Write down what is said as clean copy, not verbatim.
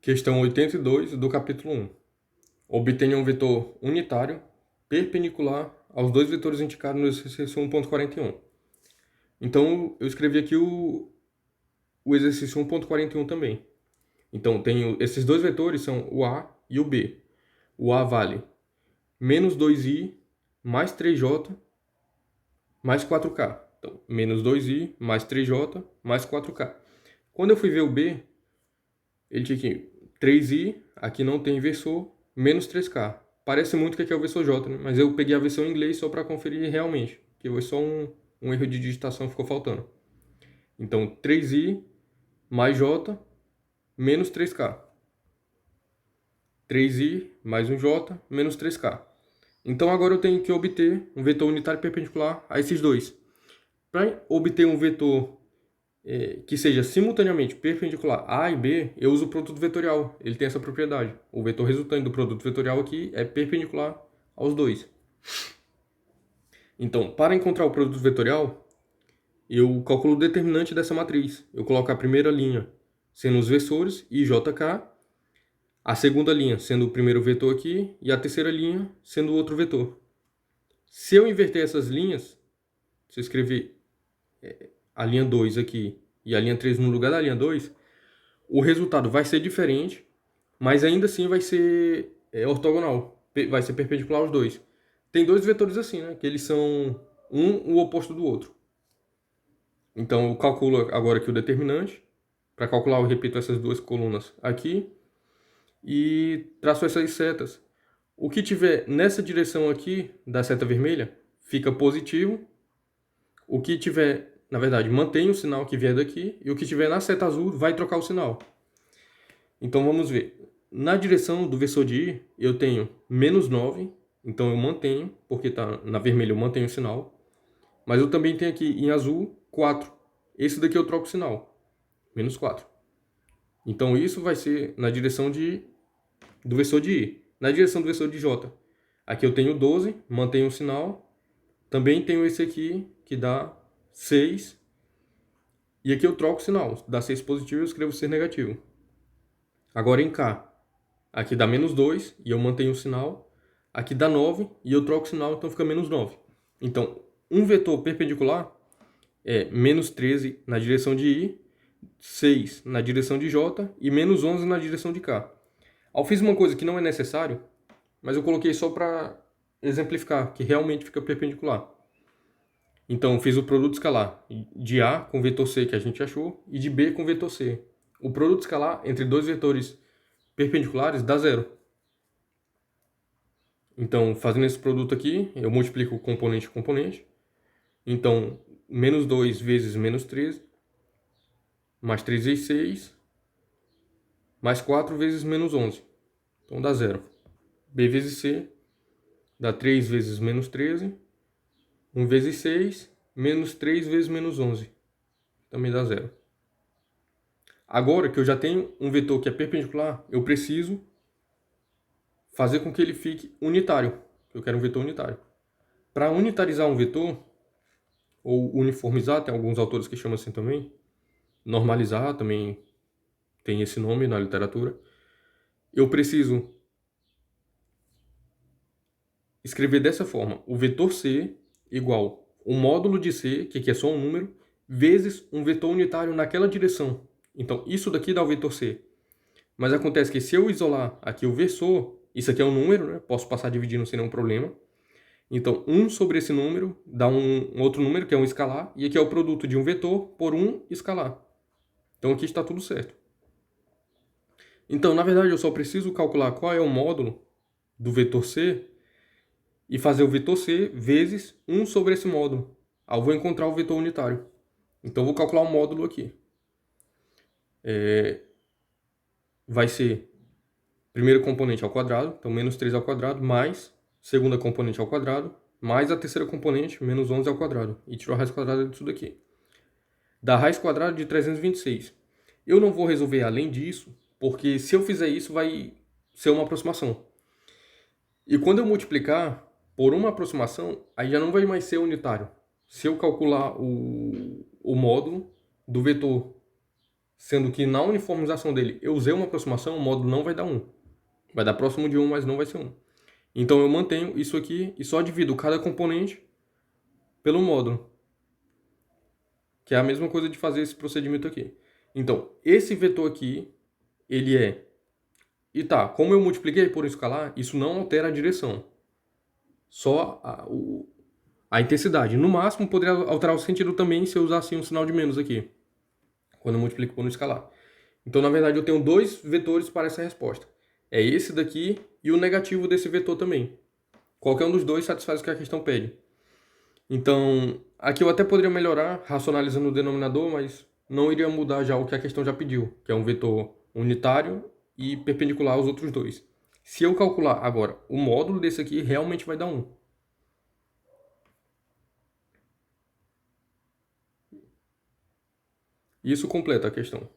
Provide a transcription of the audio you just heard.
Questão 82 do capítulo 1. Obtenha um vetor unitário perpendicular aos dois vetores indicados no exercício 1.41. Então, eu escrevi aqui o exercício 1.41 também. Então, tenho esses dois vetores, são o A e o B. O A vale menos 2i mais 3j mais 4k. Então, menos 2i mais 3j mais 4k. Quando eu fui ver o B, ele tinha aqui 3i, aqui não tem versor, menos 3k. Parece muito que aqui é o versor j, né? Mas eu peguei a versão em inglês só para conferir realmente, que foi só um erro de digitação que ficou faltando. Então, 3i mais j menos 3k. 3i mais um j menos 3k. Então, agora eu tenho que obter um vetor unitário perpendicular a esses dois. Para obter um vetor que seja simultaneamente perpendicular a A e B, eu uso o produto vetorial. Ele tem essa propriedade. O vetor resultante do produto vetorial aqui é perpendicular aos dois. Então, para encontrar o produto vetorial, eu calculo o determinante dessa matriz. Eu coloco a primeira linha sendo os versores, I, J, K. A segunda linha sendo o primeiro vetor aqui e a terceira linha sendo o outro vetor. Se eu inverter essas linhas, se eu escrever a linha 2 aqui e a linha 3 no lugar da linha 2, o resultado vai ser diferente, mas ainda assim vai ser ortogonal, vai ser perpendicular aos dois. Tem dois vetores assim, né? Que eles são o oposto do outro. Então eu calculo agora aqui o determinante. Para calcular eu repito essas duas colunas aqui e traço essas setas. O que tiver nessa direção aqui da seta vermelha fica positivo. O que tiver, na verdade, mantém o sinal que vier daqui, e o que tiver na seta azul vai trocar o sinal. Então vamos ver. Na direção do versor de I, eu tenho menos 9, então eu mantenho, porque está na vermelha eu mantenho o sinal. Mas eu também tenho aqui em azul 4. Esse daqui eu troco o sinal, menos 4. Então isso vai ser na direção do versor de I. Na direção do versor de J, aqui eu tenho 12, mantenho o sinal. Também tenho esse aqui, que dá 6. E aqui eu troco o sinal. Dá 6 positivo, eu escrevo 6 negativo. Agora em K, aqui dá menos 2 e eu mantenho o sinal. Aqui dá 9 e eu troco o sinal, então fica menos 9. Então, um vetor perpendicular é menos 13 na direção de I, 6 na direção de J e menos 11 na direção de K. Eu fiz uma coisa que não é necessário, mas eu coloquei só para exemplificar, que realmente fica perpendicular. Então, fiz o produto escalar de A com vetor C que a gente achou e de B com vetor C. O produto escalar entre dois vetores perpendiculares dá zero. Então, fazendo esse produto aqui, eu multiplico componente a componente. Então, menos 2 vezes menos 13, mais 3 vezes 6, mais 4 vezes menos 11. Então, dá zero. B vezes C dá 3 vezes menos 13, 1 vezes 6, menos 3 vezes menos 11. Também dá zero. Agora que eu já tenho um vetor que é perpendicular, eu preciso fazer com que ele fique unitário. Eu quero um vetor unitário. Para unitarizar um vetor, ou uniformizar, tem alguns autores que chamam assim também, normalizar também tem esse nome na literatura, eu preciso escrever dessa forma: o vetor C igual o módulo de C, que aqui é só um número, vezes um vetor unitário naquela direção. Então, isso daqui dá o vetor C. Mas acontece que se eu isolar aqui o versor, isso aqui é um número, né? Posso passar dividindo sem nenhum problema. Então, 1 sobre esse número dá um outro número, que é um escalar, e aqui é o produto de um vetor por um escalar. Então, aqui está tudo certo. Então, na verdade, eu só preciso calcular qual é o módulo do vetor C e fazer o vetor C vezes 1 sobre esse módulo. Aí eu vou encontrar o vetor unitário. Então, eu vou calcular o módulo aqui. Vai ser primeiro componente ao quadrado, então menos 3 ao quadrado, mais segunda componente ao quadrado, mais a terceira componente, menos 11 ao quadrado. E tirou a raiz quadrada disso daqui. Da raiz quadrada de 326. Eu não vou resolver além disso, porque se eu fizer isso vai ser uma aproximação. E quando eu multiplicar por uma aproximação, aí já não vai mais ser unitário. Se eu calcular o módulo do vetor sendo que na uniformização dele eu usei uma aproximação, o módulo não vai dar 1. Vai dar próximo de 1, mas não vai ser 1. Então eu mantenho isso aqui e só divido cada componente pelo módulo, que é a mesma coisa de fazer esse procedimento aqui. Então, esse vetor aqui, ele é... E tá, como eu multipliquei por um escalar, isso não altera a direção. Só a intensidade. No máximo, poderia alterar o sentido também se eu usasse um sinal de menos aqui, quando eu multiplico por um escalar. Então, na verdade, eu tenho dois vetores para essa resposta. É esse daqui e o negativo desse vetor também. Qualquer um dos dois satisfaz o que a questão pede. Então, aqui eu até poderia melhorar racionalizando o denominador, mas não iria mudar já o que a questão já pediu, que é um vetor unitário e perpendicular aos outros dois. Se eu calcular agora o módulo desse aqui, realmente vai dar 1. Isso completa a questão.